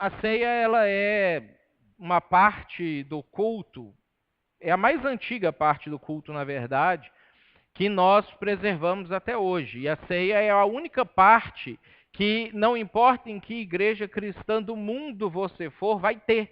A ceia, ela é uma parte do culto, é a mais antiga parte do culto, na verdade, que nós preservamos até hoje. E a ceia é a única parte que, não importa em que igreja cristã do mundo você for, vai ter.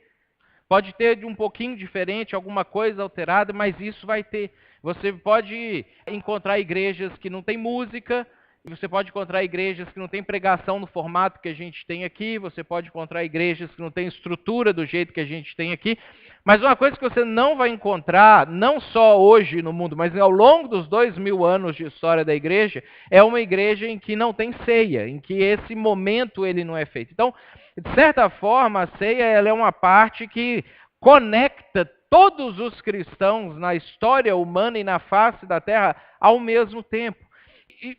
Pode ter de um pouquinho diferente, alguma coisa alterada, mas isso vai ter. Você pode encontrar igrejas que não tem música, você pode encontrar igrejas que não tem pregação no formato que a gente tem aqui, você pode encontrar igrejas que não tem estrutura do jeito que a gente tem aqui, mas uma coisa que você não vai encontrar, não só hoje no mundo, mas ao longo dos 2000 anos de história da igreja, é uma igreja em que não tem ceia, em que esse momento ele não é feito. Então, de certa forma, a ceia ela é uma parte que conecta todos os cristãos na história humana e na face da terra ao mesmo tempo.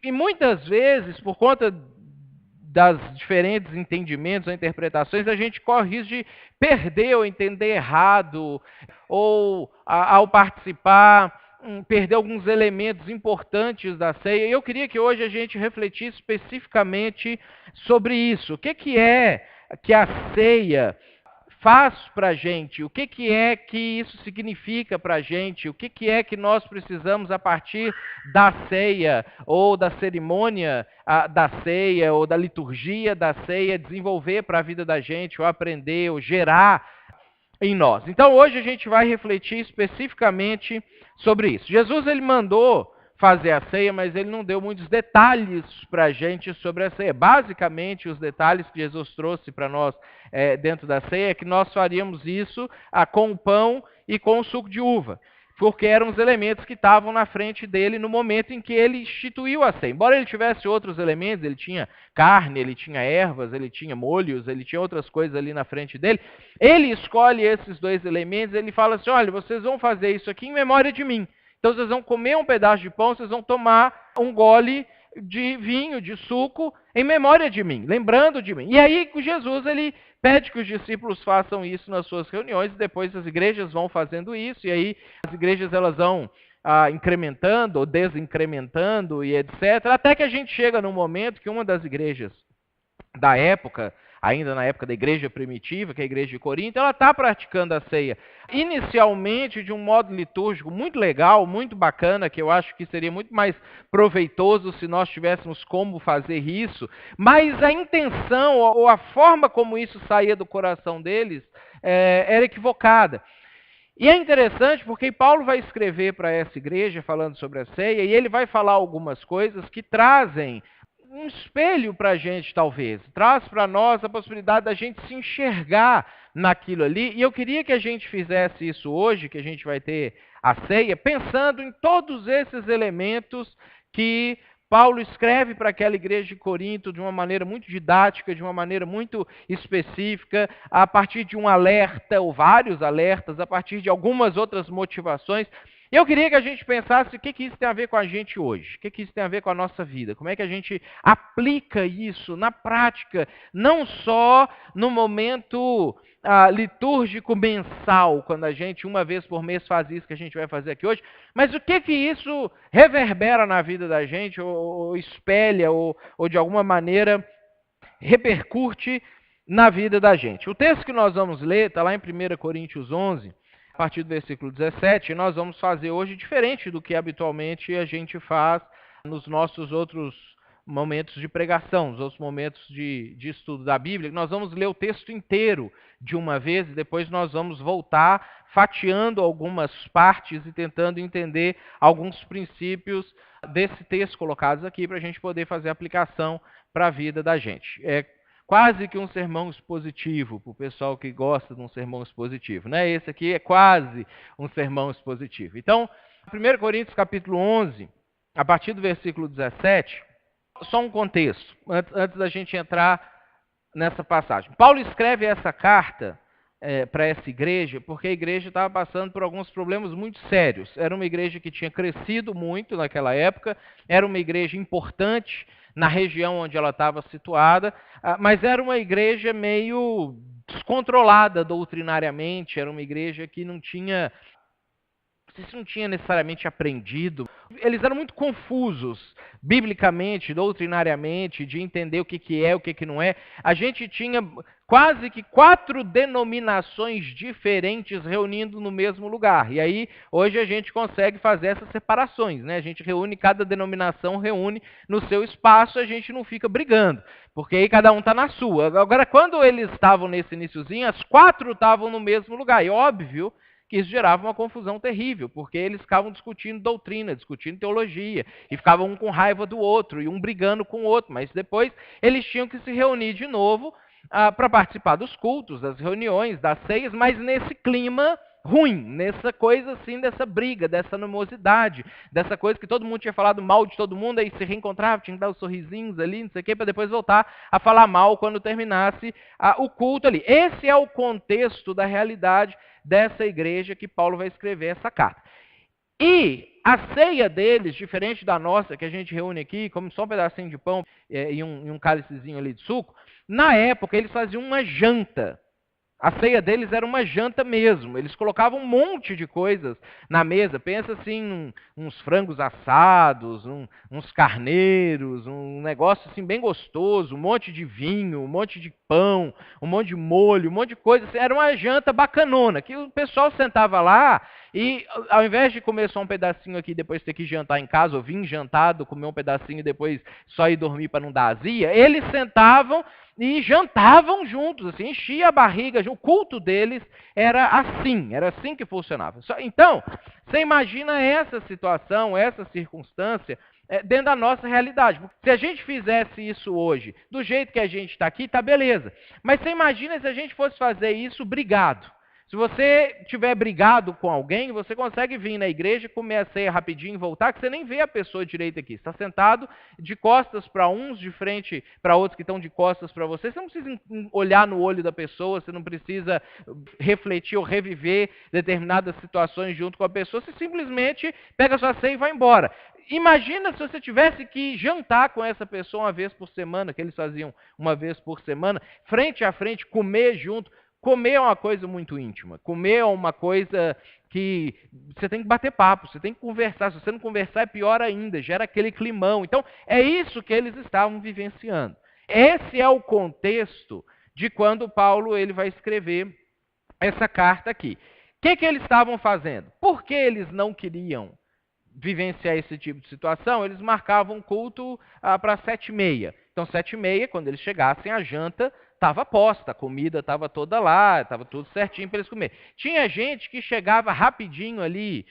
E muitas vezes, por conta das diferentes entendimentos ou interpretações, a gente corre o risco de perder ou entender errado, ou ao participar, perder alguns elementos importantes da ceia. E eu queria que hoje a gente refletisse especificamente sobre isso. O que é que a ceia faz para a gente? O que é que isso significa para a gente? O que é que nós precisamos, a partir da ceia, ou da cerimônia da ceia, ou da liturgia da ceia, desenvolver para a vida da gente, ou aprender, ou gerar em nós? Então hoje a gente vai refletir especificamente sobre isso. Jesus ele mandou fazer a ceia, mas ele não deu muitos detalhes para a gente sobre a ceia. Basicamente, os detalhes que Jesus trouxe para nós dentro da ceia é que nós faríamos isso com o pão e com o suco de uva, porque eram os elementos que estavam na frente dele no momento em que ele instituiu a ceia. Embora ele tivesse outros elementos, ele tinha carne, ele tinha ervas, ele tinha molhos, ele tinha outras coisas ali na frente dele, ele escolhe esses dois elementos, ele fala assim: olha, vocês vão fazer isso aqui em memória de mim. Então vocês vão comer um pedaço de pão, vocês vão tomar um gole de vinho, de suco, em memória de mim, lembrando de mim. E aí Jesus ele pede que os discípulos façam isso nas suas reuniões, e depois as igrejas vão fazendo isso, e aí as igrejas elas vão incrementando ou desincrementando e etc. Até que a gente chega num momento que uma das igrejas da época, ainda na época da igreja primitiva, que é a igreja de Corinto, ela está praticando a ceia. Inicialmente de um modo litúrgico muito legal, muito bacana, que eu acho que seria muito mais proveitoso se nós tivéssemos como fazer isso, mas a intenção ou a forma como isso saía do coração deles era equivocada. E é interessante porque Paulo vai escrever para essa igreja falando sobre a ceia, e ele vai falar algumas coisas que trazem um espelho para a gente, talvez. Traz para nós a possibilidade da gente se enxergar naquilo ali. E eu queria que a gente fizesse isso hoje, que a gente vai ter a ceia, pensando em todos esses elementos que Paulo escreve para aquela igreja de Corinto de uma maneira muito didática, de uma maneira muito específica, a partir de um alerta, ou vários alertas, a partir de algumas outras motivações. Eu queria que a gente pensasse o que isso tem a ver com a gente hoje, o que isso tem a ver com a nossa vida, como é que a gente aplica isso na prática, não só no momento litúrgico mensal, quando a gente uma vez por mês faz isso que a gente vai fazer aqui hoje, mas o que isso reverbera na vida da gente, ou espelha, ou de alguma maneira repercute na vida da gente. O texto que nós vamos ler está lá em 1 Coríntios 11, a partir do versículo 17, e nós vamos fazer hoje diferente do que habitualmente a gente faz nos nossos outros momentos de pregação, nos outros momentos de estudo da Bíblia. Nós vamos ler o texto inteiro de uma vez e depois nós vamos voltar fatiando algumas partes e tentando entender alguns princípios desse texto colocados aqui para a gente poder fazer aplicação para a vida da gente. É quase que um sermão expositivo, para o pessoal que gosta de um sermão expositivo, né? Esse aqui é quase um sermão expositivo. Então, 1 Coríntios capítulo 11, a partir do versículo 17, só um contexto, antes da gente entrar nessa passagem. Paulo escreve essa carta para essa igreja, porque a igreja estava passando por alguns problemas muito sérios. Era uma igreja que tinha crescido muito naquela época, era uma igreja importante na região onde ela estava situada, mas era uma igreja meio descontrolada doutrinariamente, era uma igreja que não tinha necessariamente aprendido Eles eram muito confusos, biblicamente, doutrinariamente, de entender o que é, o que não é. A gente tinha quase que 4 denominações diferentes reunindo no mesmo lugar. E aí, hoje a gente consegue fazer essas separações, né? A gente reúne, cada denominação reúne no seu espaço, a gente não fica brigando, porque aí cada um está na sua. Agora, quando eles estavam nesse iniciozinho, as 4 estavam no mesmo lugar. E óbvio que isso gerava uma confusão terrível, porque eles ficavam discutindo doutrina, discutindo teologia, e ficavam um com raiva do outro, e um brigando com o outro, mas depois eles tinham que se reunir de novo para participar dos cultos, das reuniões, das ceias, mas nesse clima ruim, nessa coisa assim, dessa briga, dessa animosidade, dessa coisa que todo mundo tinha falado mal de todo mundo, aí se reencontrava, tinha que dar os sorrisinhos ali, não sei o quê, para depois voltar a falar mal quando terminasse o culto ali. Esse é o contexto da realidade dessa igreja que Paulo vai escrever essa carta. E a ceia deles, diferente da nossa, que a gente reúne aqui, come só um pedacinho de pão e um cálicezinho ali de suco, na época eles faziam uma janta. A ceia deles era uma janta mesmo. Eles colocavam um monte de coisas na mesa. Pensa assim, uns frangos assados, uns carneiros, um negócio assim bem gostoso, um monte de vinho, um monte de pão, um monte de molho, um monte de coisa. Era uma janta bacanona, que o pessoal sentava lá e ao invés de comer só um pedacinho aqui e depois ter que jantar em casa, ou vir jantado, comer um pedacinho e depois só ir dormir para não dar azia, eles sentavam e jantavam juntos, assim, enchia a barriga. O culto deles era assim que funcionava. Então, você imagina essa situação, essa circunstância dentro da nossa realidade. Se a gente fizesse isso hoje, do jeito que a gente está aqui, tá beleza. Mas você imagina se a gente fosse fazer isso brigado. Se você tiver brigado com alguém, você consegue vir na igreja, comer a ceia rapidinho e voltar, que você nem vê a pessoa direito aqui. Você está sentado de costas para uns, de frente para outros que estão de costas para você. Você não precisa olhar no olho da pessoa, você não precisa refletir ou reviver determinadas situações junto com a pessoa. Você simplesmente pega a sua ceia e vai embora. Imagina se você tivesse que jantar com essa pessoa uma vez por semana, que eles faziam uma vez por semana, frente a frente, comer junto. Comer é uma coisa muito íntima. Comer é uma coisa que você tem que bater papo, você tem que conversar. Se você não conversar, é pior ainda, gera aquele climão. Então, é isso que eles estavam vivenciando. Esse é o contexto de quando Paulo ele vai escrever essa carta aqui. O que eles estavam fazendo? Por que eles não queriam vivenciar esse tipo de situação? Eles marcavam um culto para 7h30. Então, 7h30, quando eles chegassem, a janta estava posta, a comida estava toda lá, estava tudo certinho para eles comerem. Tinha gente que chegava rapidinho ali,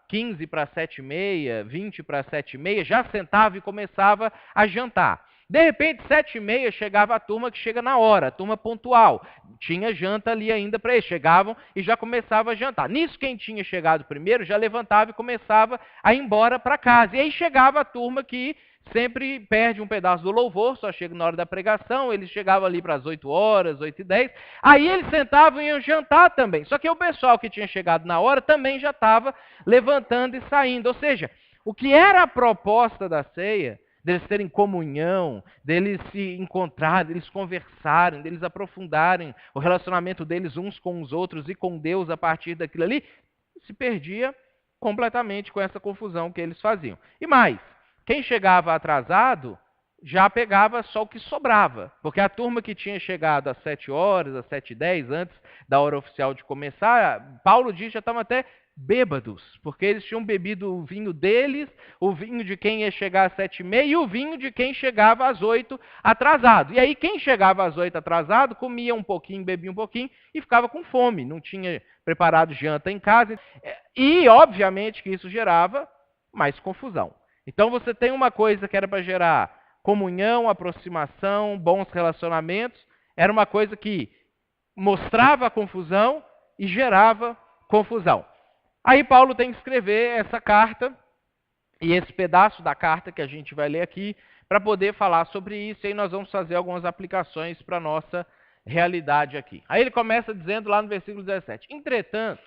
15 para 7h30, 20 para 7h30, já sentava e começava a jantar. De repente, 7h30, chegava a turma que chega na hora, a turma pontual. Tinha janta ali ainda para eles. Chegavam e já começava a jantar. Nisso, quem tinha chegado primeiro já levantava e começava a ir embora para casa. E aí chegava a turma que sempre perde um pedaço do louvor, só chega na hora da pregação. Eles chegavam ali para as 8h, 8h10. Aí eles sentavam e iam jantar também. Só que o pessoal que tinha chegado na hora também já estava levantando e saindo. Ou seja, o que era a proposta da ceia, deles terem comunhão, deles se encontrarem, deles conversarem, deles aprofundarem o relacionamento deles uns com os outros e com Deus a partir daquilo ali, se perdia completamente com essa confusão que eles faziam. E mais, quem chegava atrasado já pegava só o que sobrava, porque a turma que tinha chegado às 7h, às 7h10, antes da hora oficial de começar, Paulo diz que já estavam até bêbados, porque eles tinham bebido o vinho deles, o vinho de quem ia chegar às 7h30 e o vinho de quem chegava às 8 atrasado. E aí quem chegava às 8 atrasado comia um pouquinho, bebia um pouquinho e ficava com fome, não tinha preparado janta em casa. E obviamente que isso gerava mais confusão. Então você tem uma coisa que era para gerar comunhão, aproximação, bons relacionamentos, era uma coisa que mostrava a confusão e gerava confusão. Aí Paulo tem que escrever essa carta, e esse pedaço da carta que a gente vai ler aqui, para poder falar sobre isso, e aí nós vamos fazer algumas aplicações para a nossa realidade aqui. Aí ele começa dizendo lá no versículo 17, entretanto,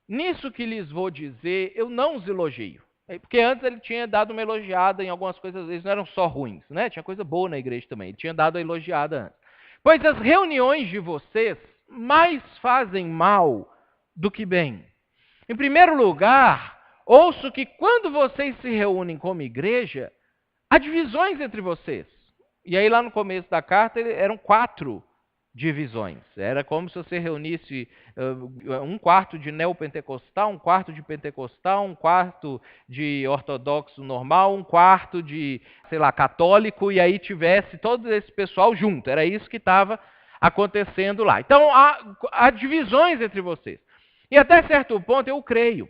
nisso que lhes vou dizer, eu não os elogio. Porque antes ele tinha dado uma elogiada em algumas coisas, eles não eram só ruins, né? Tinha coisa boa na igreja também, ele tinha dado a elogiada antes. Pois as reuniões de vocês mais fazem mal do que bem. Em primeiro lugar, ouço que quando vocês se reúnem como igreja, há divisões entre vocês. E aí lá no começo da carta eram 4 divisões. Era como se você reunisse um quarto de neopentecostal, um quarto de pentecostal, um quarto de ortodoxo normal, um quarto de, sei lá, católico, e aí tivesse todo esse pessoal junto. Era isso que estava acontecendo lá. Então há divisões entre vocês. E até certo ponto eu creio,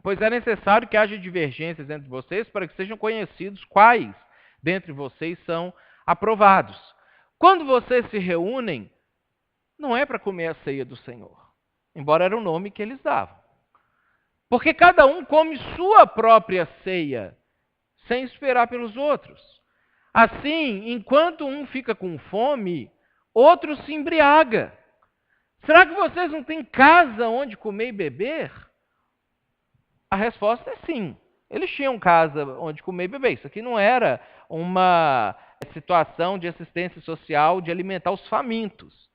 pois é necessário que haja divergências entre vocês para que sejam conhecidos quais dentre vocês são aprovados. Quando vocês se reúnem, não é para comer a ceia do Senhor, embora era o nome que eles davam. Porque cada um come sua própria ceia, sem esperar pelos outros. Assim, enquanto um fica com fome, outro se embriaga. Será que vocês não têm casa onde comer e beber? A resposta é sim. Eles tinham casa onde comer e beber. Isso aqui não era uma situação de assistência social de alimentar os famintos.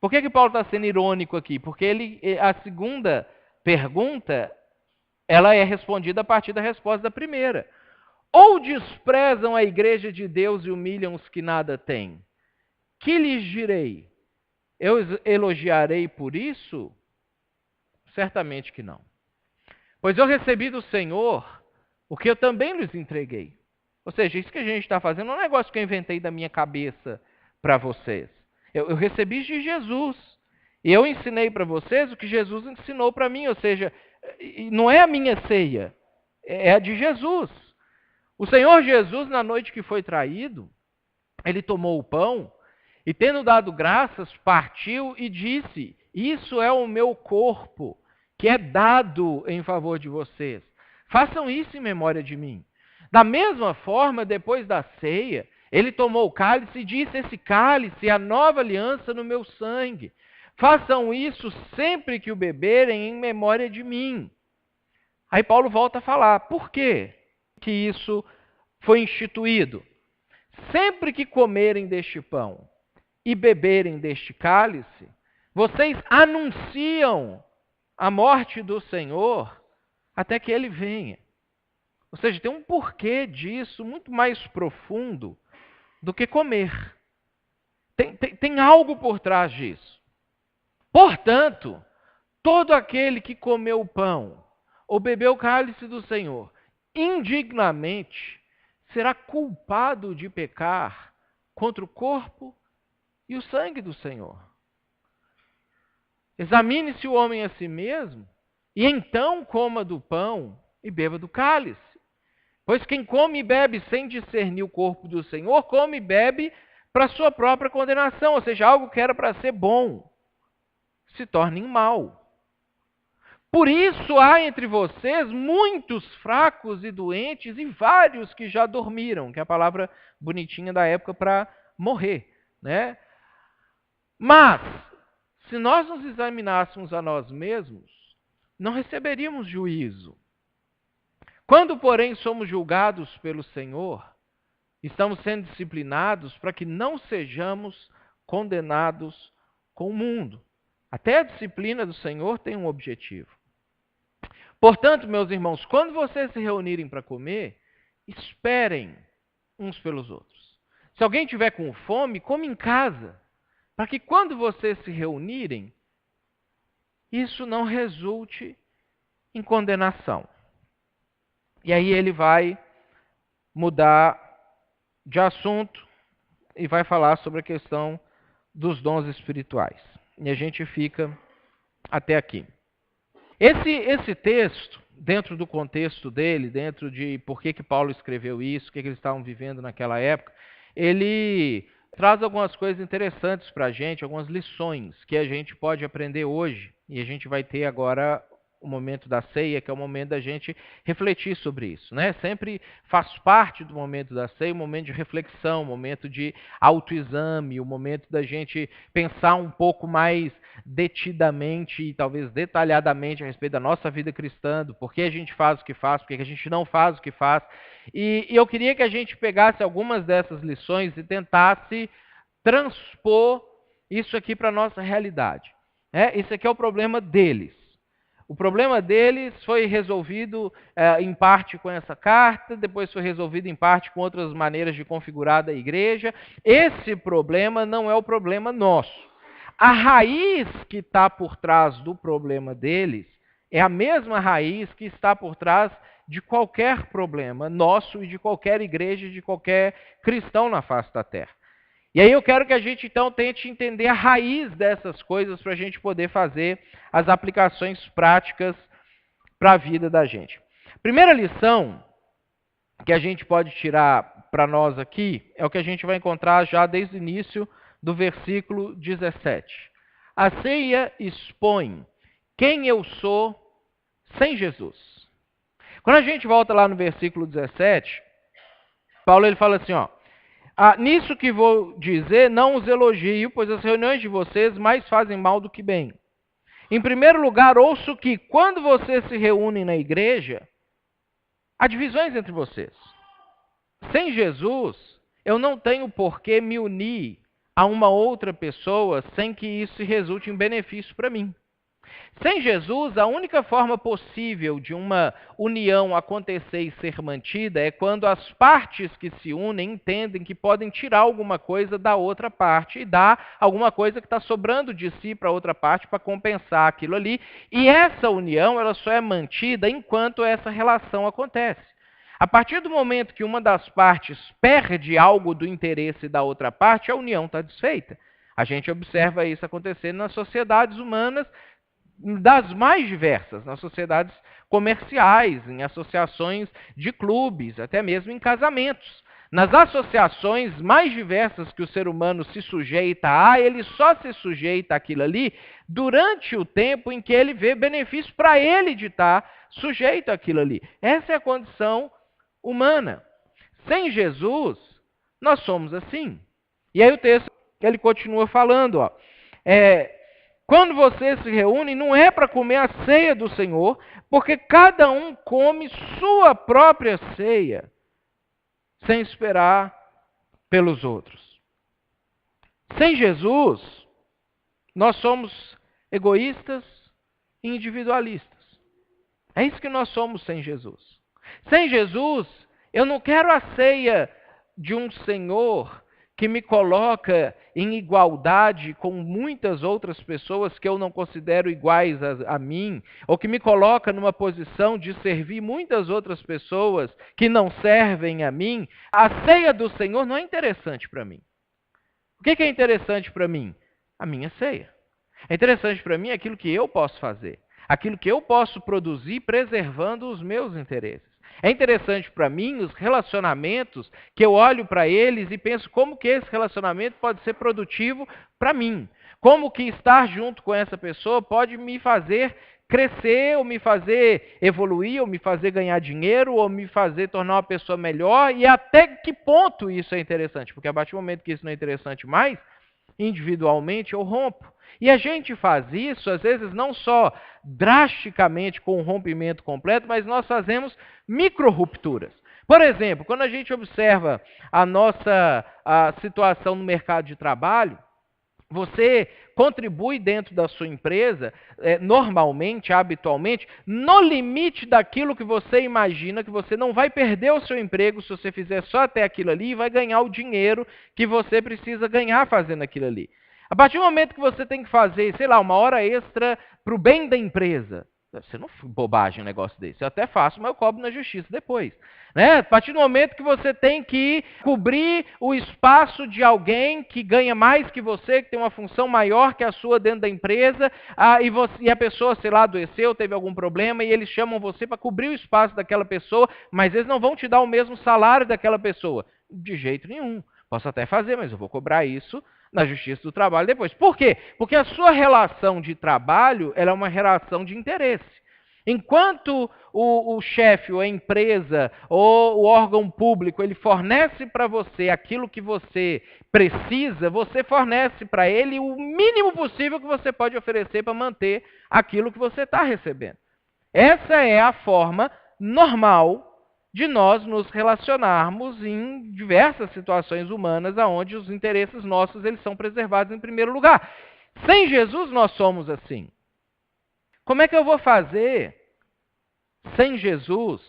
Por que Paulo está sendo irônico aqui? Porque a segunda pergunta ela é respondida a partir da resposta da primeira. Ou desprezam a igreja de Deus e humilham os que nada têm? Que lhes direi? Eu elogiarei por isso? Certamente que não. Pois eu recebi do Senhor o que eu também lhes entreguei. Ou seja, isso que a gente está fazendo não é um negócio que eu inventei da minha cabeça para vocês. Eu recebi de Jesus. E eu ensinei para vocês o que Jesus ensinou para mim. Ou seja, não é a minha ceia, é a de Jesus. O Senhor Jesus, na noite que foi traído, ele tomou o pão e, tendo dado graças, partiu e disse: isso é o meu corpo, que é dado em favor de vocês. Façam isso em memória de mim. Da mesma forma, depois da ceia, ele tomou o cálice e disse: esse cálice é a nova aliança no meu sangue. Façam isso sempre que o beberem em memória de mim. Aí Paulo volta a falar: por quê que isso foi instituído? Sempre que comerem deste pão e beberem deste cálice, vocês anunciam a morte do Senhor até que ele venha. Ou seja, tem um porquê disso muito mais profundo do que comer. Tem algo por trás disso. Portanto, todo aquele que comeu o pão ou bebeu o cálice do Senhor indignamente será culpado de pecar contra o corpo e o sangue do Senhor. Examine-se o homem a si mesmo, e então coma do pão e beba do cálice. Pois quem come e bebe sem discernir o corpo do Senhor, come e bebe para sua própria condenação, ou seja, algo que era para ser bom, se torna em mal. Por isso há entre vocês muitos fracos e doentes e vários que já dormiram, que é a palavra bonitinha da época para morrer, né? Mas, se nós nos examinássemos a nós mesmos, não receberíamos juízo. Quando, porém, somos julgados pelo Senhor, estamos sendo disciplinados para que não sejamos condenados com o mundo. Até a disciplina do Senhor tem um objetivo. Portanto, meus irmãos, quando vocês se reunirem para comer, esperem uns pelos outros. Se alguém tiver com fome, come em casa, para que quando vocês se reunirem, isso não resulte em condenação. E aí ele vai mudar de assunto e vai falar sobre a questão dos dons espirituais. E a gente fica até aqui. Esse texto, dentro do contexto dele, dentro de por que Paulo escreveu isso, o que eles estavam vivendo naquela época, ele traz algumas coisas interessantes para a gente, algumas lições que a gente pode aprender hoje. E a gente vai ter agora o momento da ceia, que é o momento da gente refletir sobre isso, né? Sempre faz parte do momento da ceia, o momento de reflexão, o momento de autoexame, o momento da gente pensar um pouco mais detidamente e talvez detalhadamente a respeito da nossa vida cristã, do porquê a gente faz o que faz, porquê a gente não faz o que faz. E eu queria que a gente pegasse algumas dessas lições e tentasse transpor isso aqui para a nossa realidade. Esse aqui é o problema deles. O problema deles foi resolvido em parte com essa carta, depois foi resolvido em parte com outras maneiras de configurar a igreja. Esse problema não é o problema nosso. A raiz que está por trás do problema deles é a mesma raiz que está por trás de qualquer problema nosso e de qualquer igreja, de qualquer cristão na face da terra. E aí eu quero que a gente então tente entender a raiz dessas coisas para a gente poder fazer as aplicações práticas para a vida da gente. Primeira lição que a gente pode tirar para nós aqui é o que a gente vai encontrar já desde o início do versículo 17. A ceia expõe quem eu sou sem Jesus. Quando a gente volta lá no versículo 17, Paulo ele fala assim, nisso que vou dizer, não os elogio, pois as reuniões de vocês mais fazem mal do que bem. Em primeiro lugar, ouço que quando vocês se reúnem na igreja, há divisões entre vocês. Sem Jesus, eu não tenho por que me unir a uma outra pessoa sem que isso resulte em benefício para mim. Sem Jesus, a única forma possível de uma união acontecer e ser mantida é quando as partes que se unem entendem que podem tirar alguma coisa da outra parte e dar alguma coisa que está sobrando de si para a outra parte para compensar aquilo ali. E essa união ela só é mantida enquanto essa relação acontece. A partir do momento que uma das partes perde algo do interesse da outra parte, a união está desfeita. A gente observa isso acontecendo nas sociedades humanas, das mais diversas, nas sociedades comerciais, em associações de clubes, até mesmo em casamentos. Nas associações mais diversas que o ser humano se sujeita a, ele só se sujeita àquilo ali durante o tempo em que ele vê benefício para ele de estar sujeito àquilo ali. Essa é a condição humana. Sem Jesus, nós somos assim. E aí o texto, ele continua falando, quando vocês se reúnem, não é para comer a ceia do Senhor, porque cada um come sua própria ceia, sem esperar pelos outros. Sem Jesus, nós somos egoístas e individualistas. É isso que nós somos sem Jesus. Sem Jesus, eu não quero a ceia de um Senhor que me coloca em igualdade com muitas outras pessoas que eu não considero iguais a mim, ou que me coloca numa posição de servir muitas outras pessoas que não servem a mim. A ceia do Senhor não é interessante para mim. O que é interessante para mim? A minha ceia. É interessante para mim aquilo que eu posso fazer, aquilo que eu posso produzir preservando os meus interesses. É interessante para mim os relacionamentos que eu olho para eles e penso como que esse relacionamento pode ser produtivo para mim. Como que estar junto com essa pessoa pode me fazer crescer, ou me fazer evoluir, ou me fazer ganhar dinheiro, ou me fazer tornar uma pessoa melhor, e até que ponto isso é interessante. Porque a partir do momento que isso não é interessante mais, individualmente eu rompo. E a gente faz isso, às vezes, não só drasticamente com um rompimento completo, mas nós fazemos micro-rupturas. Por exemplo, quando a gente observa a nossa situação no mercado de trabalho, você contribui dentro da sua empresa, normalmente, habitualmente, no limite daquilo que você imagina, que você não vai perder o seu emprego se você fizer só até aquilo ali e vai ganhar o dinheiro que você precisa ganhar fazendo aquilo ali. A partir do momento que você tem que fazer, sei lá, uma hora extra para o bem da empresa, você não bobagem um negócio desse. Eu até faço, mas eu cobro na justiça depois. Né? A partir do momento que você tem que cobrir o espaço de alguém que ganha mais que você, que tem uma função maior que a sua dentro da empresa, e a pessoa, sei lá, adoeceu, teve algum problema, e eles chamam você para cobrir o espaço daquela pessoa, mas eles não vão te dar o mesmo salário daquela pessoa. De jeito nenhum. Posso até fazer, mas eu vou cobrar isso na Justiça do Trabalho depois. Por quê? Porque a sua relação de trabalho ela é uma relação de interesse. Enquanto o chefe, ou a empresa, ou o órgão público, ele fornece para você aquilo que você precisa, você fornece para ele o mínimo possível que você pode oferecer para manter aquilo que você está recebendo. Essa é a forma normal de nós nos relacionarmos em diversas situações humanas onde os interesses nossos eles são preservados em primeiro lugar. Sem Jesus nós somos assim. Como é que eu vou fazer sem Jesus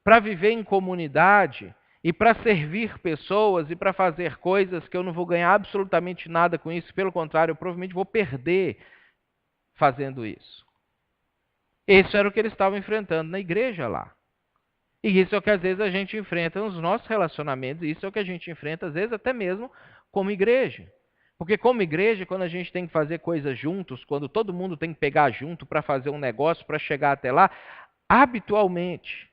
para viver em comunidade e para servir pessoas e para fazer coisas que eu não vou ganhar absolutamente nada com isso? Pelo contrário, eu provavelmente vou perder fazendo isso. Isso era o que eles estavam enfrentando na igreja lá. E isso é o que às vezes a gente enfrenta nos nossos relacionamentos, e isso é o que a gente enfrenta às vezes até mesmo como igreja. Porque como igreja, quando a gente tem que fazer coisas juntos, quando todo mundo tem que pegar junto para fazer um negócio, para chegar até lá, habitualmente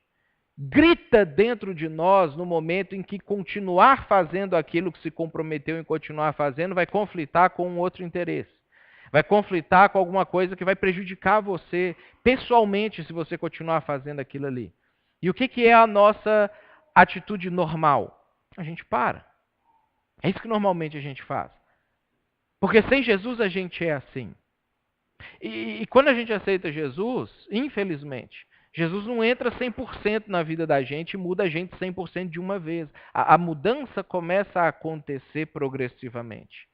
grita dentro de nós no momento em que continuar fazendo aquilo que se comprometeu em continuar fazendo vai conflitar com um outro interesse. Vai conflitar com alguma coisa que vai prejudicar você pessoalmente se você continuar fazendo aquilo ali. E o que é a nossa atitude normal? A gente para. É isso que normalmente a gente faz. Porque sem Jesus a gente é assim. E quando a gente aceita Jesus, infelizmente, Jesus não entra 100% na vida da gente e muda a gente 100% de uma vez. A mudança começa a acontecer progressivamente.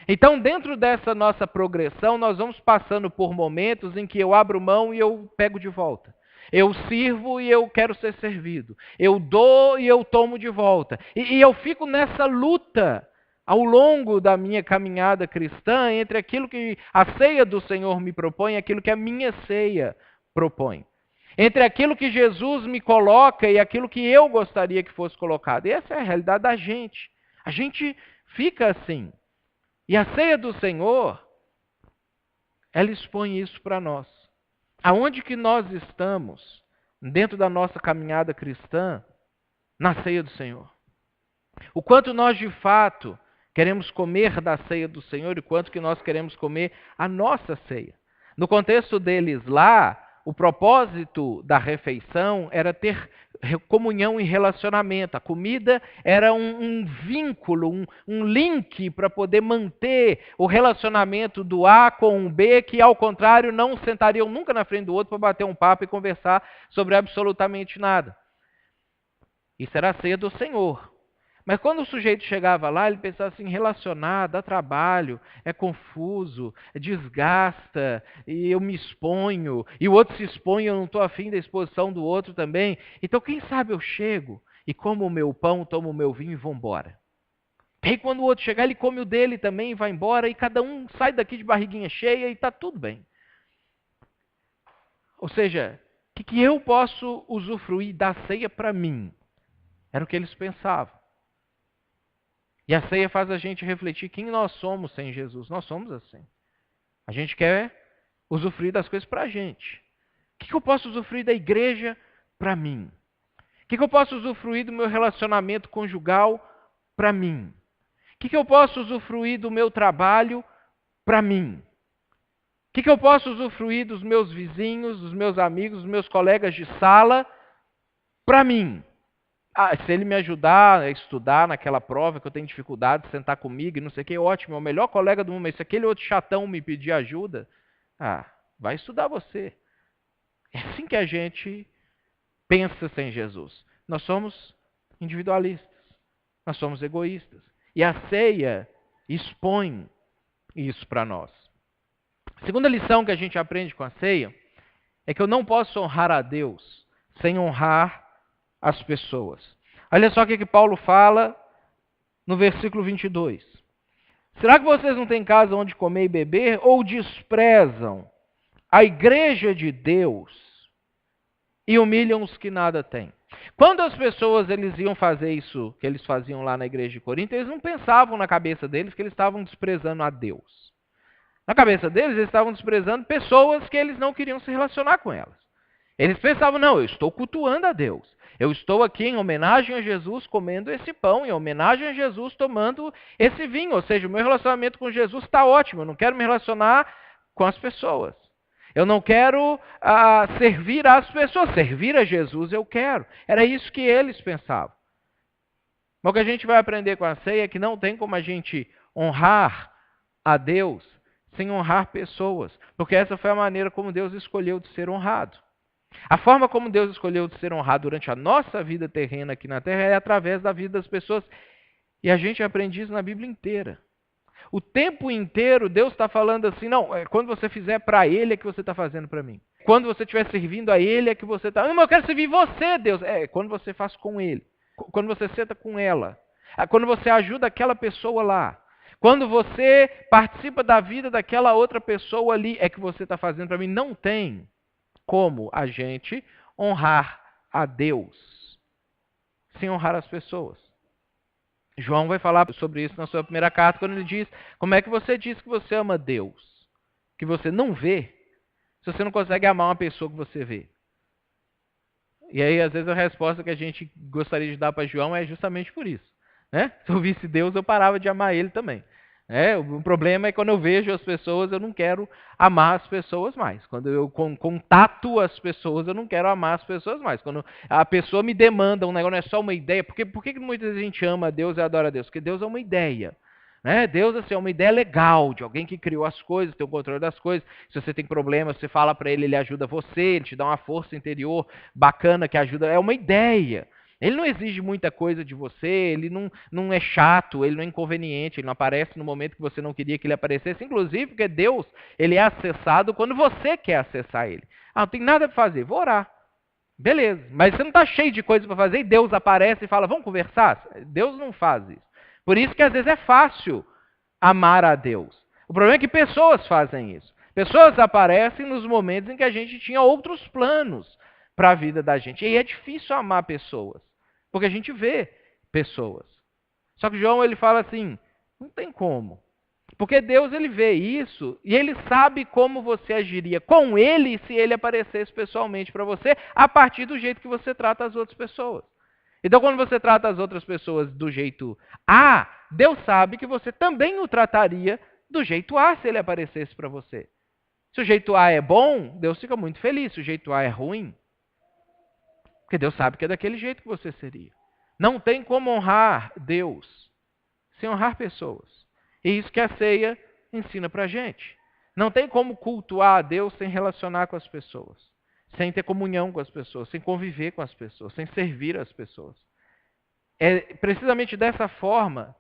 Então, dentro dessa nossa progressão, nós vamos passando por momentos em que eu abro mão e eu pego de volta. Eu sirvo e eu quero ser servido. Eu dou e eu tomo de volta. E eu fico nessa luta ao longo da minha caminhada cristã entre aquilo que a ceia do Senhor me propõe e aquilo que a minha ceia propõe. Entre aquilo que Jesus me coloca e aquilo que eu gostaria que fosse colocado. E essa é a realidade da gente. A gente fica assim. E a ceia do Senhor, ela expõe isso para nós. Aonde que nós estamos dentro da nossa caminhada cristã na ceia do Senhor? O quanto nós de fato queremos comer da ceia do Senhor e o quanto que nós queremos comer a nossa ceia. No contexto deles lá, o propósito da refeição era ter comunhão e relacionamento. A comida era um vínculo, um link para poder manter o relacionamento do A com o B, que ao contrário não sentariam nunca na frente do outro para bater um papo e conversar sobre absolutamente nada. Isso era a ceia do Senhor. Mas quando o sujeito chegava lá, ele pensava assim, relacionar, dá trabalho, é confuso, desgasta, e eu me exponho, e o outro se expõe, eu não estou afim da exposição do outro também. Então, quem sabe eu chego e como o meu pão, tomo o meu vinho e vou embora. E aí, quando o outro chegar, ele come o dele também e vai embora, e cada um sai daqui de barriguinha cheia e está tudo bem. Ou seja, o que eu posso usufruir da ceia para mim? Era o que eles pensavam. E a ceia faz a gente refletir quem nós somos sem Jesus. Nós somos assim. A gente quer usufruir das coisas para a gente. O que eu posso usufruir da igreja para mim? O que eu posso usufruir do meu relacionamento conjugal para mim? O que eu posso usufruir do meu trabalho para mim? O que eu posso usufruir dos meus vizinhos, dos meus amigos, dos meus colegas de sala para mim? Se ele me ajudar a estudar naquela prova que eu tenho dificuldade de sentar comigo e não sei o que, ótimo, é o melhor colega do mundo, mas se aquele outro chatão me pedir ajuda, vai estudar você. É assim que a gente pensa sem Jesus. Nós somos individualistas, nós somos egoístas. E a ceia expõe isso para nós. A segunda lição que a gente aprende com a ceia é que eu não posso honrar a Deus sem honrar as pessoas. Olha só o que Paulo fala no versículo 22. Será que vocês não têm casa onde comer e beber? Ou desprezam a igreja de Deus e humilham os que nada têm? Quando as pessoas eles iam fazer isso que eles faziam lá na igreja de Corinto, eles não pensavam na cabeça deles que eles estavam desprezando a Deus. Na cabeça deles, eles estavam desprezando pessoas que eles não queriam se relacionar com elas. Eles pensavam, não, eu estou cultuando a Deus. Eu estou aqui em homenagem a Jesus comendo esse pão, em homenagem a Jesus tomando esse vinho. Ou seja, o meu relacionamento com Jesus está ótimo. Eu não quero me relacionar com as pessoas. Eu não quero servir às pessoas. Servir a Jesus eu quero. Era isso que eles pensavam. Mas o que a gente vai aprender com a ceia é que não tem como a gente honrar a Deus sem honrar pessoas. Porque essa foi a maneira como Deus escolheu de ser honrado. A forma como Deus escolheu de ser honrado durante a nossa vida terrena aqui na Terra é através da vida das pessoas. E a gente aprende isso na Bíblia inteira. O tempo inteiro Deus está falando assim, não, quando você fizer para Ele é que você está fazendo para mim. Quando você estiver servindo a Ele é que você está... Não, mas eu quero servir você, Deus. É quando você faz com Ele. Quando você senta com ela. Quando você ajuda aquela pessoa lá. Quando você participa da vida daquela outra pessoa ali, é que você está fazendo para mim. Não tem como a gente honrar a Deus sem honrar as pessoas. João vai falar sobre isso na sua primeira carta, quando ele diz, como é que você diz que você ama Deus? Que você não vê, se você não consegue amar uma pessoa que você vê. E aí, às vezes, a resposta que a gente gostaria de dar para João é justamente por isso. Né? Se eu visse Deus, eu parava de amar ele também. O problema é quando eu vejo as pessoas, eu não quero amar as pessoas mais. Quando eu contato as pessoas, eu não quero amar as pessoas mais. Quando a pessoa me demanda um negócio, não é só uma ideia. Por que muita gente ama a Deus e adora a Deus? Porque Deus é uma ideia. Deus assim, é uma ideia legal, de alguém que criou as coisas, tem o controle das coisas. Se você tem problemas, você fala para ele, ele ajuda você, ele te dá uma força interior bacana que ajuda. É uma ideia. Ele não exige muita coisa de você, ele não é chato, ele não é inconveniente, ele não aparece no momento que você não queria que ele aparecesse, inclusive porque Deus, ele é acessado quando você quer acessar ele. Não tem nada para fazer, vou orar. Beleza, mas você não está cheio de coisa para fazer e Deus aparece e fala, vamos conversar? Deus não faz isso. Por isso que às vezes é fácil amar a Deus. O problema é que pessoas fazem isso. Pessoas aparecem nos momentos em que a gente tinha outros planos para a vida da gente. E aí é difícil amar pessoas. Porque a gente vê pessoas. Só que João ele fala assim, não tem como. Porque Deus ele vê isso e ele sabe como você agiria com ele se ele aparecesse pessoalmente para você a partir do jeito que você trata as outras pessoas. Então quando você trata as outras pessoas do jeito A, Deus sabe que você também o trataria do jeito A se ele aparecesse para você. Se o jeito A é bom, Deus fica muito feliz. Se o jeito A é ruim, porque Deus sabe que é daquele jeito que você seria. Não tem como honrar Deus sem honrar pessoas. E isso que a ceia ensina pra gente. Não tem como cultuar a Deus sem relacionar com as pessoas. Sem ter comunhão com as pessoas, sem conviver com as pessoas, sem servir as pessoas. É precisamente dessa forma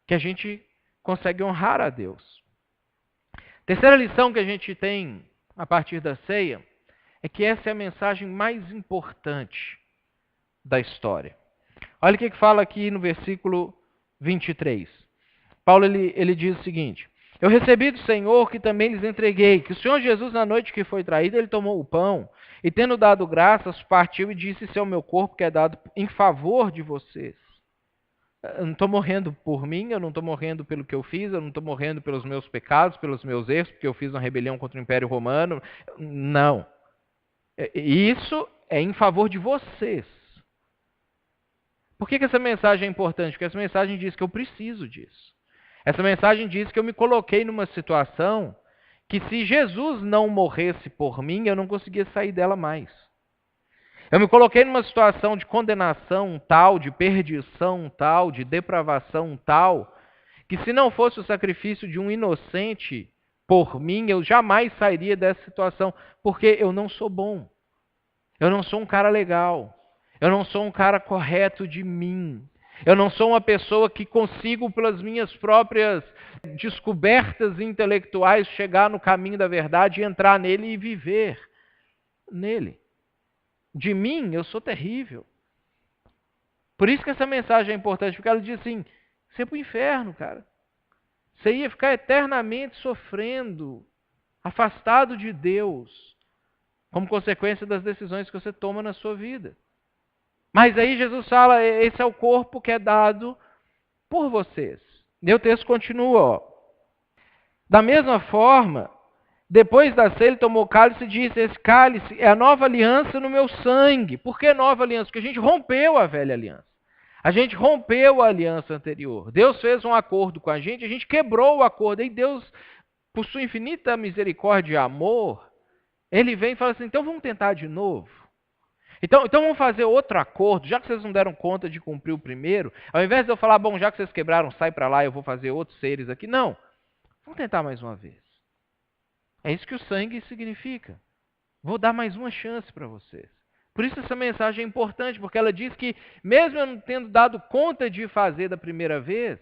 que a gente consegue honrar a Deus. Terceira lição que a gente tem a partir da ceia é que essa é a mensagem mais importante da história. Olha o que fala aqui no versículo 23. Paulo ele diz o seguinte: eu recebi do Senhor que também lhes entreguei, que o Senhor Jesus, na noite que foi traído, ele tomou o pão, e tendo dado graças, partiu e disse, esse é o meu corpo que é dado em favor de vocês. Eu não estou morrendo por mim, eu não estou morrendo pelo que eu fiz, eu não estou morrendo pelos meus pecados, pelos meus erros, porque eu fiz uma rebelião contra o Império Romano. Não. Isso é em favor de vocês. Por que essa mensagem é importante? Porque essa mensagem diz que eu preciso disso. Essa mensagem diz que eu me coloquei numa situação que se Jesus não morresse por mim, eu não conseguia sair dela mais. Eu me coloquei numa situação de condenação tal, de perdição tal, de depravação tal, que se não fosse o sacrifício de um inocente por mim, eu jamais sairia dessa situação, porque eu não sou bom. Eu não sou um cara legal. Eu não sou um cara correto de mim. Eu não sou uma pessoa que consigo, pelas minhas próprias descobertas intelectuais, chegar no caminho da verdade, entrar nele e viver nele. De mim, eu sou terrível. Por isso que essa mensagem é importante, porque ela diz assim, você é para o inferno, cara. Você ia ficar eternamente sofrendo, afastado de Deus, como consequência das decisões que você toma na sua vida. Mas aí Jesus fala, esse é o corpo que é dado por vocês. E o texto continua, ó. Da mesma forma, depois da ceia, ele tomou o cálice e disse, esse cálice é a nova aliança no meu sangue. Por que nova aliança? Porque a gente rompeu a velha aliança. A gente rompeu a aliança anterior. Deus fez um acordo com a gente quebrou o acordo. E Deus, por sua infinita misericórdia e amor, ele vem e fala assim, então vamos tentar de novo. Então vamos fazer outro acordo, já que vocês não deram conta de cumprir o primeiro, ao invés de eu falar, bom, já que vocês quebraram, sai para lá, eu vou fazer outros seres aqui. Não, vamos tentar mais uma vez. É isso que o sangue significa. Vou dar mais uma chance para vocês. Por isso essa mensagem é importante, porque ela diz que, mesmo eu não tendo dado conta de fazer da primeira vez,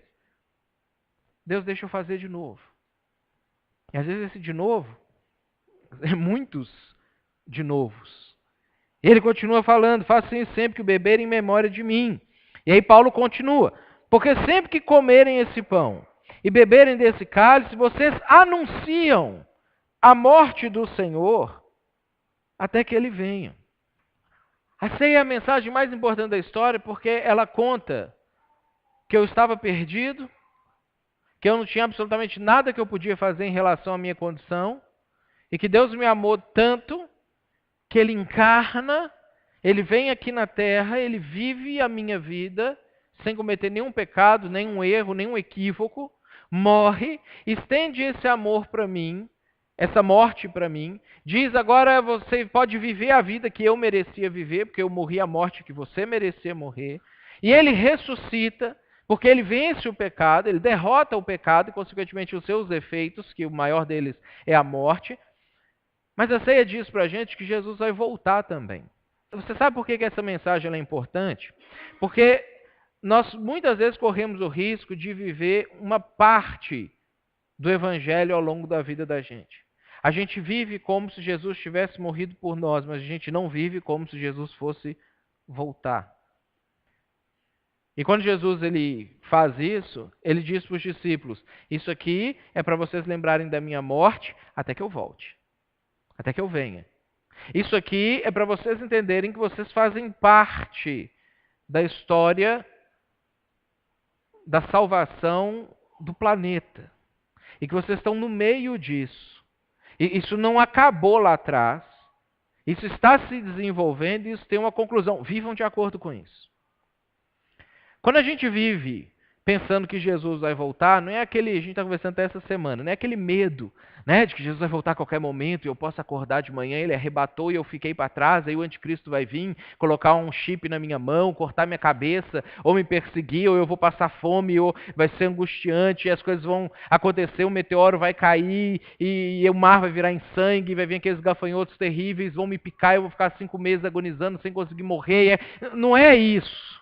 Deus deixa eu fazer de novo. E às vezes esse de novo é muitos de novos. Ele continua falando, façam isso sempre que beberem em memória de mim. E aí Paulo continua, porque sempre que comerem esse pão e beberem desse cálice, vocês anunciam a morte do Senhor até que ele venha. A ceia é a mensagem mais importante da história porque ela conta que eu estava perdido, que eu não tinha absolutamente nada que eu podia fazer em relação à minha condição, e que Deus me amou tanto que Ele encarna, Ele vem aqui na terra, Ele vive a minha vida sem cometer nenhum pecado, nenhum erro, nenhum equívoco, morre, estende esse amor para mim, essa morte para mim, diz agora você pode viver a vida que eu merecia viver, porque eu morri a morte que você merecia morrer, e Ele ressuscita, porque Ele vence o pecado, Ele derrota o pecado e consequentemente os seus efeitos, que o maior deles é a morte. Mas a ceia diz para a gente que Jesus vai voltar também. Você sabe por que essa mensagem é importante? Porque nós muitas vezes corremos o risco de viver uma parte do Evangelho ao longo da vida da gente. A gente vive como se Jesus tivesse morrido por nós, mas a gente não vive como se Jesus fosse voltar. E quando Jesus ele faz isso, ele diz para os discípulos, isso aqui é para vocês lembrarem da minha morte até que eu volte. Até que eu venha. Isso aqui é para vocês entenderem que vocês fazem parte da história da salvação do planeta. E que vocês estão no meio disso. E isso não acabou lá atrás. Isso está se desenvolvendo e isso tem uma conclusão. Vivam de acordo com isso. Quando a gente vive pensando que Jesus vai voltar, não é aquele, a gente está conversando até essa semana, não é aquele medo, né, de que Jesus vai voltar a qualquer momento e eu posso acordar de manhã, ele arrebatou e eu fiquei para trás, aí o anticristo vai vir, colocar um chip na minha mão, cortar minha cabeça, ou me perseguir, ou eu vou passar fome, ou vai ser angustiante, e as coisas vão acontecer, o meteoro vai cair, e o mar vai virar em sangue, vai vir aqueles gafanhotos terríveis, vão me picar, eu vou ficar 5 meses agonizando sem conseguir morrer. Não é isso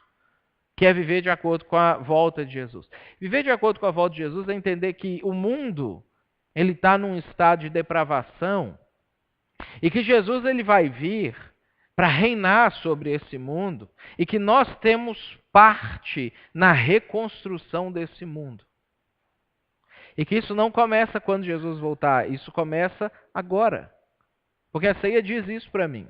que é viver de acordo com a volta de Jesus. Viver de acordo com a volta de Jesus é entender que o mundo ele está num estado de depravação e que Jesus ele vai vir para reinar sobre esse mundo e que nós temos parte na reconstrução desse mundo. E que isso não começa quando Jesus voltar, isso começa agora. Porque a ceia diz isso para mim.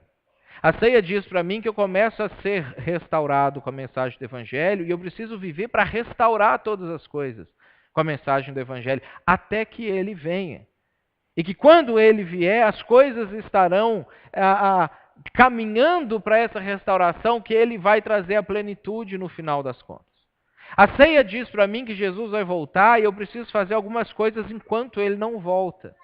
A ceia diz para mim que eu começo a ser restaurado com a mensagem do Evangelho e eu preciso viver para restaurar todas as coisas com a mensagem do Evangelho, até que ele venha. E que quando ele vier, as coisas estarão caminhando para essa restauração que ele vai trazer a plenitude no final das contas. A ceia diz para mim que Jesus vai voltar e eu preciso fazer algumas coisas enquanto ele não volta.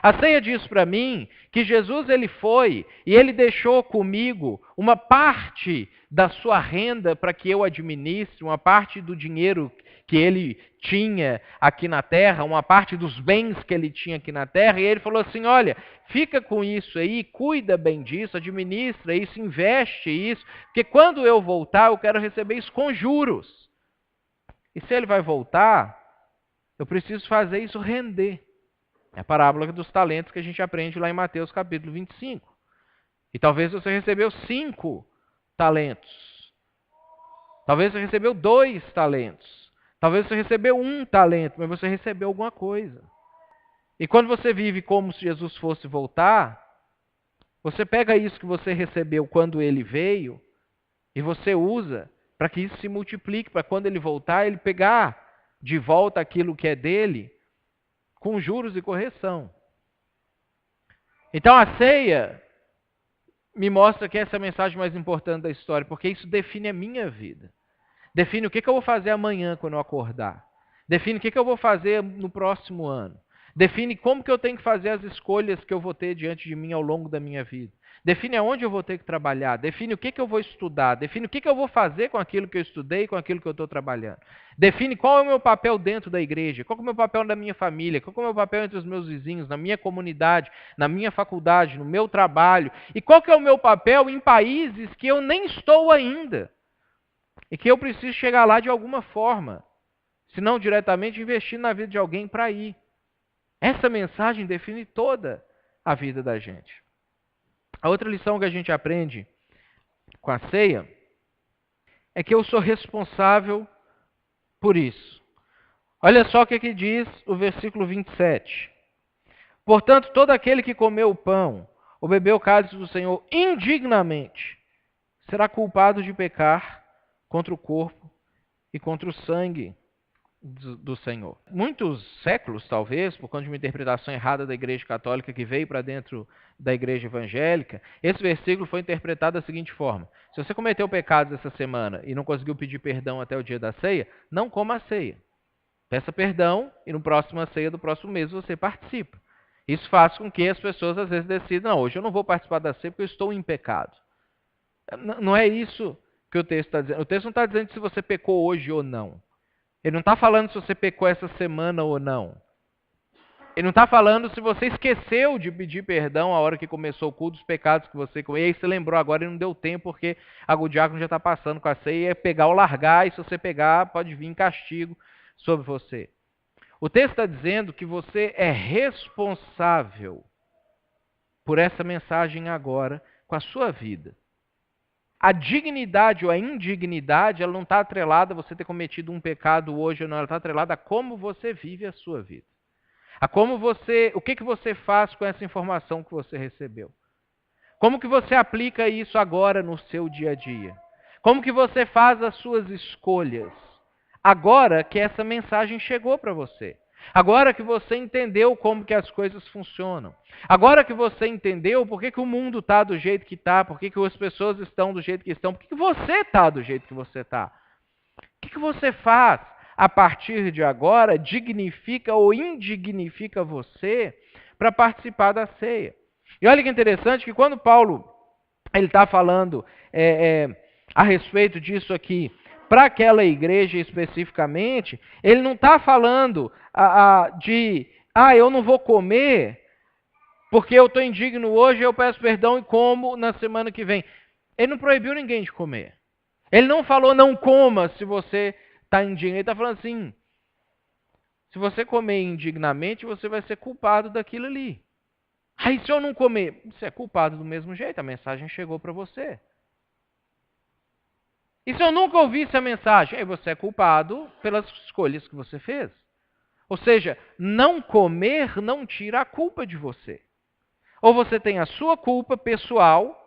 A ceia diz para mim que Jesus ele foi e ele deixou comigo uma parte da sua renda para que eu administre, uma parte do dinheiro que ele tinha aqui na terra, uma parte dos bens que ele tinha aqui na terra, e ele falou assim, olha, fica com isso aí, cuida bem disso, administra isso, investe isso, porque quando eu voltar eu quero receber isso com juros. E se ele vai voltar, eu preciso fazer isso render. É a parábola dos talentos que a gente aprende lá em Mateus capítulo 25. E talvez você recebeu 5 talentos. Talvez você recebeu 2 talentos. Talvez você recebeu 1 talento, mas você recebeu alguma coisa. E quando você vive como se Jesus fosse voltar, você pega isso que você recebeu quando ele veio e você usa para que isso se multiplique, para quando ele voltar, ele pegar de volta aquilo que é dele, com juros e correção. Então a ceia me mostra que essa é a mensagem mais importante da história, porque isso define a minha vida. Define o que eu vou fazer amanhã quando eu acordar. Define o que eu vou fazer no próximo ano. Define como que eu tenho que fazer as escolhas que eu vou ter diante de mim ao longo da minha vida. Define aonde eu vou ter que trabalhar. Define o que eu vou estudar. Define o que eu vou fazer com aquilo que eu estudei e com aquilo que eu estou trabalhando. Define qual é o meu papel dentro da igreja, qual é o meu papel na minha família, qual é o meu papel entre os meus vizinhos, na minha comunidade, na minha faculdade, no meu trabalho. E qual que é o meu papel em países que eu nem estou ainda. E que eu preciso chegar lá de alguma forma. se não diretamente, investir na vida de alguém para ir. Essa mensagem define toda a vida da gente. A outra lição que a gente aprende com a ceia é que eu sou responsável por isso. Olha só o que diz o versículo 27. Portanto, todo aquele que comeu o pão ou bebeu o cálice do Senhor indignamente será culpado de pecar contra o corpo e contra o sangue do Senhor. Muitos séculos, talvez, por conta de uma interpretação errada da Igreja Católica que veio para dentro da Igreja Evangélica, esse versículo foi interpretado da seguinte forma: se você cometeu pecados essa semana e não conseguiu pedir perdão até o dia da ceia, não coma a ceia. Peça perdão e no próximo ceia do próximo mês você participa. Isso faz com que as pessoas às vezes decidam, não, hoje eu não vou participar da ceia porque eu estou em pecado. Não é isso que o texto está dizendo. O texto não está dizendo se você pecou hoje ou não. Ele não está falando se você pecou essa semana ou não. Ele não está falando se você esqueceu de pedir perdão a hora que começou o culto dos pecados que você cometeu. E aí você lembrou agora e não deu tempo porque o diácono já está passando com a ceia. É pegar ou largar, e se você pegar, pode vir castigo sobre você. O texto está dizendo que você é responsável por essa mensagem agora com a sua vida. A dignidade ou a indignidade, ela não está atrelada a você ter cometido um pecado hoje ou não, ela está atrelada a como você vive a sua vida. A como o que você faz com essa informação que você recebeu. Como que você aplica isso agora no seu dia a dia. Como que você faz as suas escolhas. Agora que essa mensagem chegou para você. Agora que você entendeu como que as coisas funcionam. Agora que você entendeu por que o mundo está do jeito que está, por que as pessoas estão do jeito que estão, por que você está do jeito que você está. O que você faz a partir de agora dignifica ou indignifica você para participar da ceia. E olha que interessante que quando Paulo ele está falando a respeito disso aqui, para aquela igreja especificamente, ele não está falando eu não vou comer porque eu estou indigno hoje, eu peço perdão e como na semana que vem. Ele não proibiu ninguém de comer. Ele não falou não coma se você está indigno. Ele está falando assim, se você comer indignamente, você vai ser culpado daquilo ali. Aí se eu não comer, você é culpado do mesmo jeito, a mensagem chegou para você. E se eu nunca ouvisse a mensagem, aí você é culpado pelas escolhas que você fez. Ou seja, não comer não tira a culpa de você. Ou você tem a sua culpa pessoal,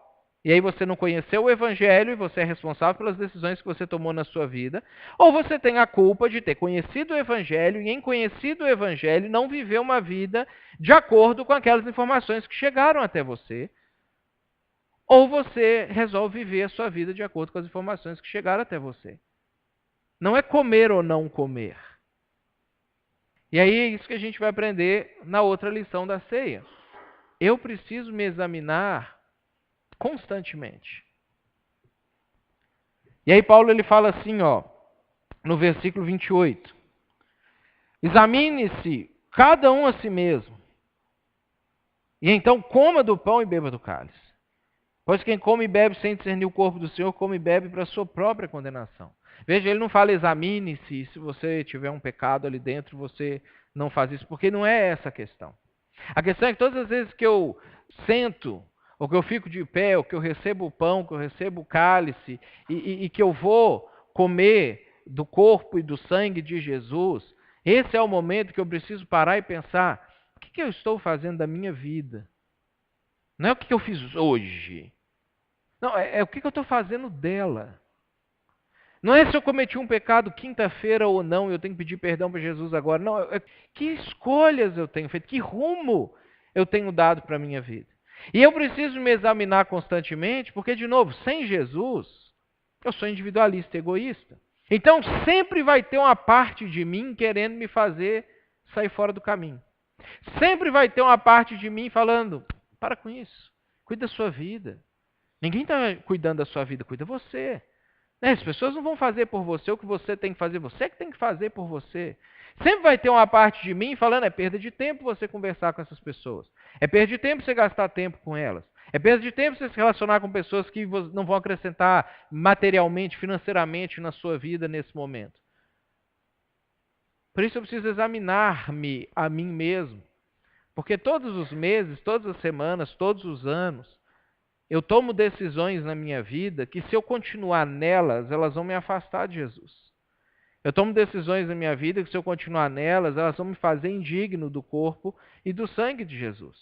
e aí você não conheceu o Evangelho e você é responsável pelas decisões que você tomou na sua vida, ou você tem a culpa de ter conhecido o Evangelho e em conhecido o Evangelho não viver uma vida de acordo com aquelas informações que chegaram até você. Ou você resolve viver a sua vida de acordo com as informações que chegaram até você. Não é comer ou não comer. E aí é isso que a gente vai aprender na outra lição da ceia. Eu preciso me examinar constantemente. E aí Paulo ele fala assim, no versículo 28. Examine-se cada um a si mesmo. E então coma do pão e beba do cálice. Pois quem come e bebe sem discernir o corpo do Senhor, come e bebe para a sua própria condenação. Veja, ele não fala examine-se, se você tiver um pecado ali dentro, você não faz isso, porque não é essa a questão. A questão é que todas as vezes que eu sento, ou que eu fico de pé, ou que eu recebo o pão, que eu recebo o cálice, e que eu vou comer do corpo e do sangue de Jesus, esse é o momento que eu preciso parar e pensar, o que eu estou fazendo da minha vida? Não é o que eu fiz hoje. Não, é o que eu estou fazendo dela. Não é se eu cometi um pecado quinta-feira ou não, eu tenho que pedir perdão para Jesus agora. Não, que escolhas eu tenho feito, que rumo eu tenho dado para a minha vida. E eu preciso me examinar constantemente, porque, de novo, sem Jesus, eu sou individualista, egoísta. Então, sempre vai ter uma parte de mim querendo me fazer sair fora do caminho. Sempre vai ter uma parte de mim falando, para com isso, cuida da sua vida. Ninguém está cuidando da sua vida, cuida você. As pessoas não vão fazer por você o que você tem que fazer, você que tem que fazer por você. Sempre vai ter uma parte de mim falando, é perda de tempo você conversar com essas pessoas. É perda de tempo você gastar tempo com elas. É perda de tempo você se relacionar com pessoas que não vão acrescentar materialmente, financeiramente na sua vida nesse momento. Por isso eu preciso examinar-me a mim mesmo. Porque todos os meses, todas as semanas, todos os anos, eu tomo decisões na minha vida que, se eu continuar nelas, elas vão me afastar de Jesus. Eu tomo decisões na minha vida que, se eu continuar nelas, elas vão me fazer indigno do corpo e do sangue de Jesus.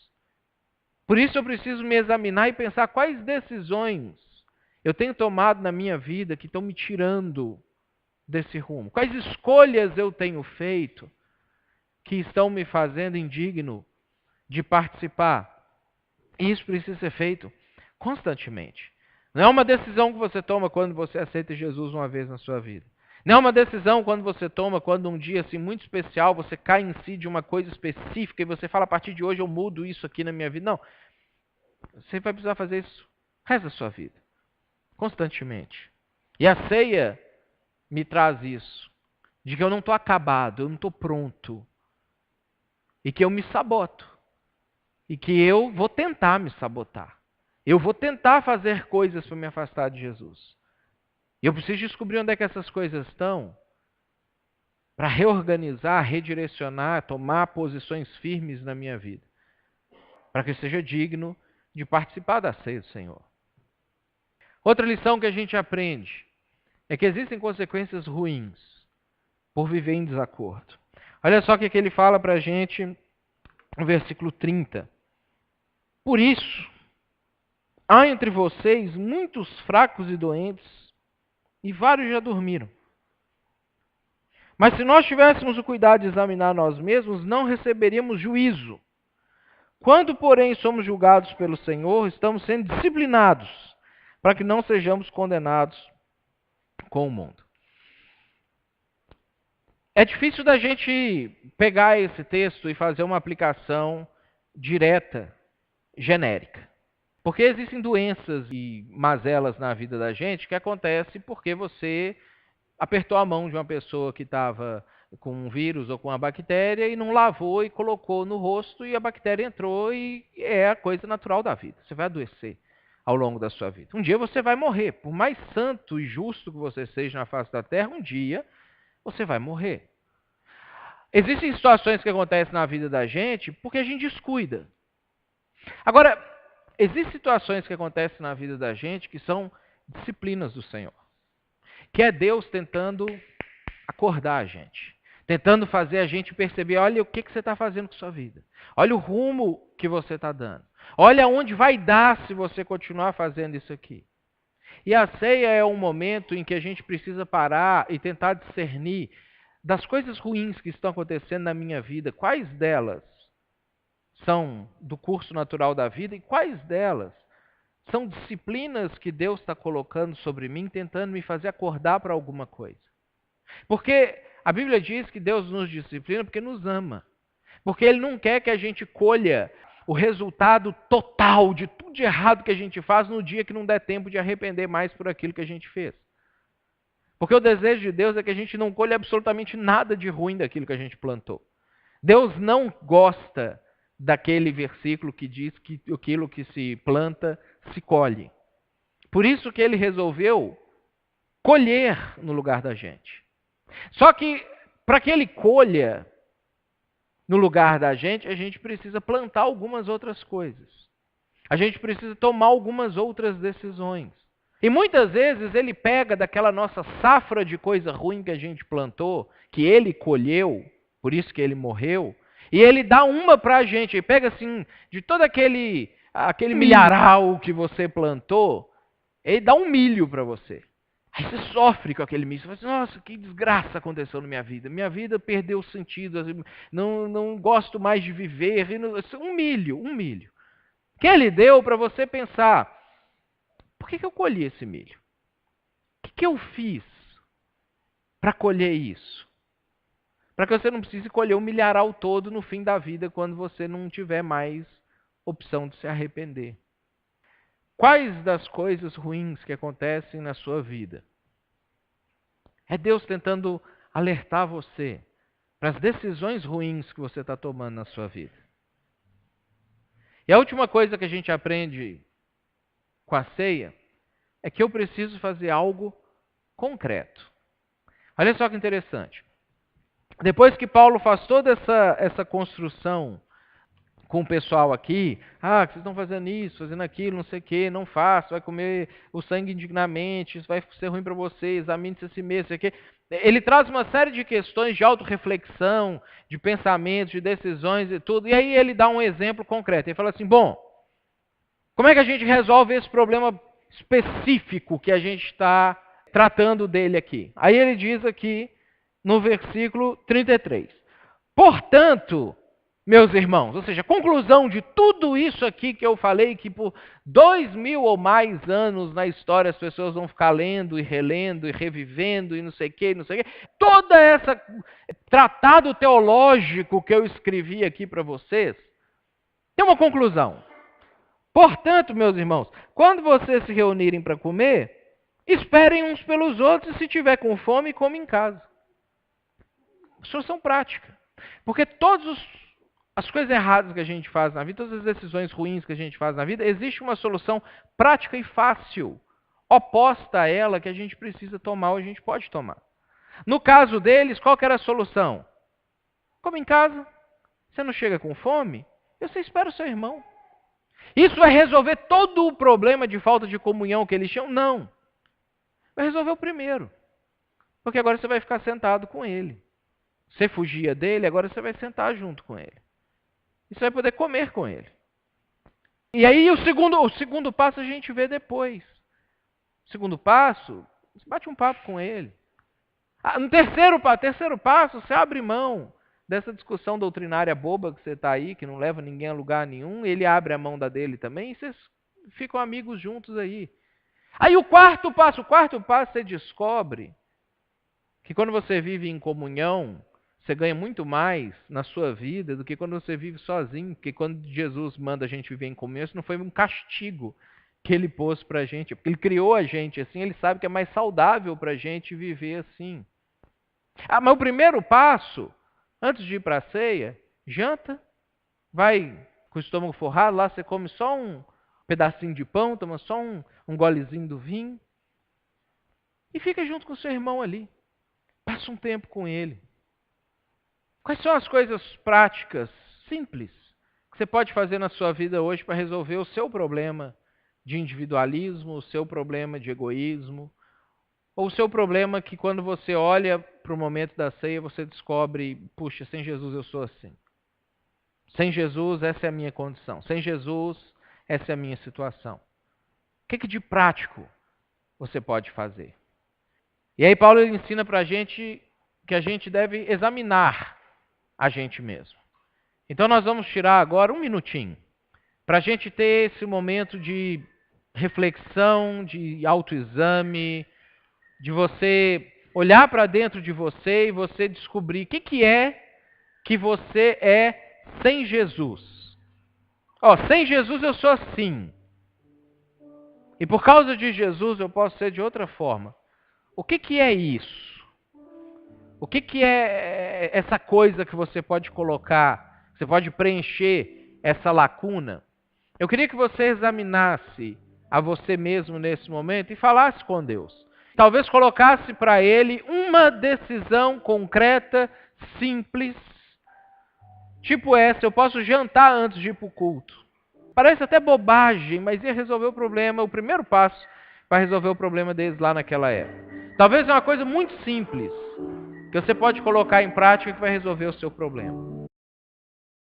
Por isso eu preciso me examinar e pensar quais decisões eu tenho tomado na minha vida que estão me tirando desse rumo. Quais escolhas eu tenho feito que estão me fazendo indigno de participar. E isso precisa ser feito constantemente. Não é uma decisão que você toma quando você aceita Jesus uma vez na sua vida. Não é uma decisão quando você toma, quando um dia assim muito especial, você cai em si de uma coisa específica e você fala, a partir de hoje eu mudo isso aqui na minha vida. Não. Você vai precisar fazer isso o resto da sua vida. Constantemente. E a ceia me traz isso. De que eu não estou acabado, eu não estou pronto. E que eu me saboto. E que eu vou tentar me sabotar. Eu vou tentar fazer coisas para me afastar de Jesus. E eu preciso descobrir onde é que essas coisas estão para reorganizar, redirecionar, tomar posições firmes na minha vida. Para que eu seja digno de participar da ceia do Senhor. Outra lição que a gente aprende é que existem consequências ruins por viver em desacordo. Olha só o que ele fala para a gente no versículo 30. Por isso, há entre vocês muitos fracos e doentes, e vários já dormiram. Mas se nós tivéssemos o cuidado de examinar nós mesmos, não receberíamos juízo. Quando, porém, somos julgados pelo Senhor, estamos sendo disciplinados, para que não sejamos condenados com o mundo. É difícil da gente pegar esse texto e fazer uma aplicação direta, genérica. Porque existem doenças e mazelas na vida da gente que acontecem porque você apertou a mão de uma pessoa que estava com um vírus ou com uma bactéria e não lavou e colocou no rosto e a bactéria entrou e é a coisa natural da vida. Você vai adoecer ao longo da sua vida. Um dia você vai morrer. Por mais santo e justo que você seja na face da terra, um dia você vai morrer. Existem situações que acontecem na vida da gente porque a gente descuida. Agora, existem situações que acontecem na vida da gente que são disciplinas do Senhor. Que é Deus tentando acordar a gente. Tentando fazer a gente perceber, olha o que você está fazendo com a sua vida. Olha o rumo que você está dando. Olha onde vai dar se você continuar fazendo isso aqui. E a ceia é um momento em que a gente precisa parar e tentar discernir das coisas ruins que estão acontecendo na minha vida, quais delas são do curso natural da vida e quais delas são disciplinas que Deus está colocando sobre mim, tentando me fazer acordar para alguma coisa. Porque a Bíblia diz que Deus nos disciplina porque nos ama. Porque Ele não quer que a gente colha o resultado total de tudo de errado que a gente faz no dia que não der tempo de arrepender mais por aquilo que a gente fez. Porque o desejo de Deus é que a gente não colhe absolutamente nada de ruim daquilo que a gente plantou. Deus não gosta daquele versículo que diz que aquilo que se planta se colhe. Por isso que ele resolveu colher no lugar da gente. Só que para que ele colha no lugar da gente, a gente precisa plantar algumas outras coisas. A gente precisa tomar algumas outras decisões. E muitas vezes ele pega daquela nossa safra de coisa ruim que a gente plantou, que ele colheu, por isso que ele morreu, e ele dá uma para a gente. Ele pega assim, de todo aquele milharal que você plantou, ele dá um milho para você. Aí você sofre com aquele milho. Você fala assim, nossa, que desgraça aconteceu na minha vida. Minha vida perdeu o sentido. Não gosto mais de viver. Um milho. Que ele deu para você pensar, por que eu colhi esse milho? O que eu fiz para colher isso? Para que você não precise colher o milharal todo no fim da vida, quando você não tiver mais opção de se arrepender. Quais das coisas ruins que acontecem na sua vida? É Deus tentando alertar você para as decisões ruins que você está tomando na sua vida. E a última coisa que a gente aprende com a ceia é que eu preciso fazer algo concreto. Olha só que interessante. Depois que Paulo faz toda essa construção com o pessoal aqui, que vocês estão fazendo isso, fazendo aquilo, não sei o que, não faça, vai comer o sangue indignamente, isso vai ser ruim para vocês, examine-se a si mesmo, sei o que. Ele traz uma série de questões de autorreflexão, de pensamentos, de decisões e tudo, e aí ele dá um exemplo concreto. Ele fala assim, bom, como é que a gente resolve esse problema específico que a gente está tratando dele aqui? Aí ele diz aqui, no versículo 33, portanto, meus irmãos, ou seja, a conclusão de tudo isso aqui que eu falei, que por 2000 ou mais anos na história as pessoas vão ficar lendo e relendo e revivendo e não sei o que, não sei o que, toda essa tratado teológico que eu escrevi aqui para vocês, tem uma conclusão. Portanto, meus irmãos, quando vocês se reunirem para comer, esperem uns pelos outros e se tiver com fome, come em casa. Solução prática. Porque todas as coisas erradas que a gente faz na vida, todas as decisões ruins que a gente faz na vida, existe uma solução prática e fácil, oposta a ela, que a gente precisa tomar ou a gente pode tomar. No caso deles, qual que era a solução? Come em casa, você não chega com fome, você espera o seu irmão. Isso vai resolver todo o problema de falta de comunhão que eles tinham? Não. Vai resolver o primeiro. Porque agora você vai ficar sentado com ele. Você fugia dele, agora você vai sentar junto com ele. E você vai poder comer com ele. E aí o segundo passo a gente vê depois. O segundo passo, você bate um papo com ele. No terceiro passo, você abre mão dessa discussão doutrinária boba que você está aí, que não leva ninguém a lugar nenhum. Ele abre a mão da dele também e vocês ficam amigos juntos aí. Aí o quarto passo você descobre que quando você vive em comunhão, você ganha muito mais na sua vida do que quando você vive sozinho. Porque quando Jesus manda a gente viver em comunhão, isso não foi um castigo que ele pôs para a gente. Porque ele criou a gente assim, ele sabe que é mais saudável para a gente viver assim. Mas o primeiro passo, antes de ir para a ceia, janta, vai com o estômago forrado, lá você come só um pedacinho de pão, toma só um golezinho do vinho e fica junto com o seu irmão ali. Passa um tempo com ele. Quais são as coisas práticas, simples, que você pode fazer na sua vida hoje para resolver o seu problema de individualismo, o seu problema de egoísmo, ou o seu problema que quando você olha para o momento da ceia, você descobre, puxa, sem Jesus eu sou assim. Sem Jesus, essa é a minha condição. Sem Jesus, essa é a minha situação. O que de prático você pode fazer? E aí Paulo ele ensina para a gente que a gente deve examinar a gente mesmo. Então nós vamos tirar agora um minutinho para a gente ter esse momento de reflexão, de autoexame, de você olhar para dentro de você e você descobrir o que é que você é sem Jesus. Sem Jesus eu sou assim. E por causa de Jesus eu posso ser de outra forma. O que é isso? O que é essa coisa que você pode colocar, você pode preencher essa lacuna? Eu queria que você examinasse a você mesmo nesse momento e falasse com Deus. Talvez colocasse para Ele uma decisão concreta, simples, tipo essa: eu posso jantar antes de ir para o culto. Parece até bobagem, mas ia resolver o problema, o primeiro passo para resolver o problema deles lá naquela época. Talvez é uma coisa muito simples, que você pode colocar em prática que vai resolver o seu problema.